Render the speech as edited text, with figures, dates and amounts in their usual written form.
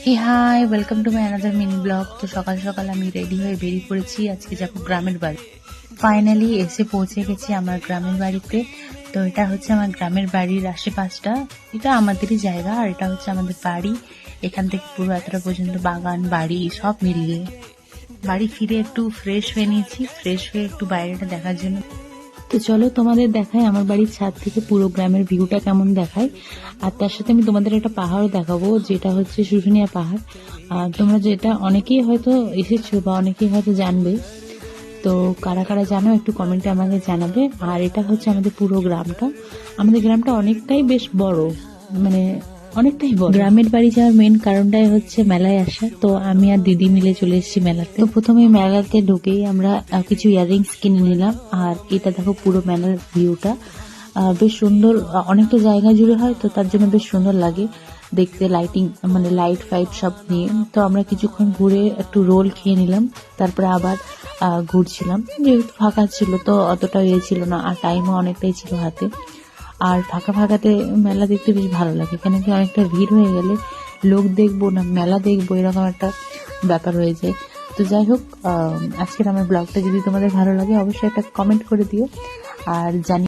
Hey hi, welcome to my another mini blog. তো সকাল সকাল আমি রেডি হয়ে বেরিয়ে পড়েছি। আজকে যাবো গ্রামের বাড়ি। ফাইনালি এসে পৌঁছে গেছি আমার গ্রামের বাড়িতে। তো এটা হচ্ছে আমার গ্রামের বাড়ির আশেপাশটা। এটা আমাদেরই জায়গা আর এটা হচ্ছে আমাদের বাড়ি। এখান থেকে পুরো এতটা পর্যন্ত বাগান বাড়ি সব মিলিয়ে। বাড়ি ফিরে একটু ফ্রেশ হয়ে নিয়েছি, ফ্রেশ হয়ে একটু বাইরেটা দেখার জন্য। তো চলো তোমাদের দেখাই আমার বাড়ির ছাদ থেকে পুরো গ্রামের ভিউটা কেমন দেখায়। আর তার সাথে আমি তোমাদের একটা পাহাড়ও দেখাবো, যেটা হচ্ছে শুশুনিয়া পাহাড়। আর তোমরা যেটা অনেকেই হয়তো এসেছো বা অনেকেই হয়তো জানবে। তো কারা কারা জানো একটু কমেন্টে আমাকে জানাবে। আর এটা হচ্ছে আমাদের পুরো গ্রামটা। আমাদের গ্রামটা অনেকটাই বেশ বড়, মানে অনেকটাই বড়। গ্রামের বাড়ি যাওয়ার মেন কারণটাই হচ্ছে মেলায় আসা। তো আমি আর দিদি মিলে চলে এসেছি মেলাতে। তো প্রথমে মেলাতে ঢুকেই আমরা কিছু ইয়াররিংস কিনে নিলাম। আর এটা দেখো পুরো মেলার ভিউটা বেশ সুন্দর। অনেকটা জায়গা জুড়ে হয়, তো তার জন্য বেশ সুন্দর লাগে দেখতে। লাইটিং মানে লাইট ফাইট সব নিয়ে। তো আমরা কিছুক্ষণ ঘুরে একটু রোল খেয়ে নিলাম, তারপরে আবার ঘুরছিলাম। যেহেতু ফাঁকা ছিল তো অতটা ইয়ে ছিল না, আর টাইমও অনেকটাই ছিল হাতে। আর ফাঁকা ফাঁকাতে মেলা দেখতে বেশ ভালো লাগে, কেন কি অনেকটা ভিড় হয়ে গেলে লোক দেখবো না মেলা দেখবো এরকম একটা ব্যাপার হয়ে যায়। তো যাই হোক, আজকের আমার ব্লগটা যদি তোমাদের ভালো লাগে অবশ্যই একটা কমেন্ট করে দিও। আর জানি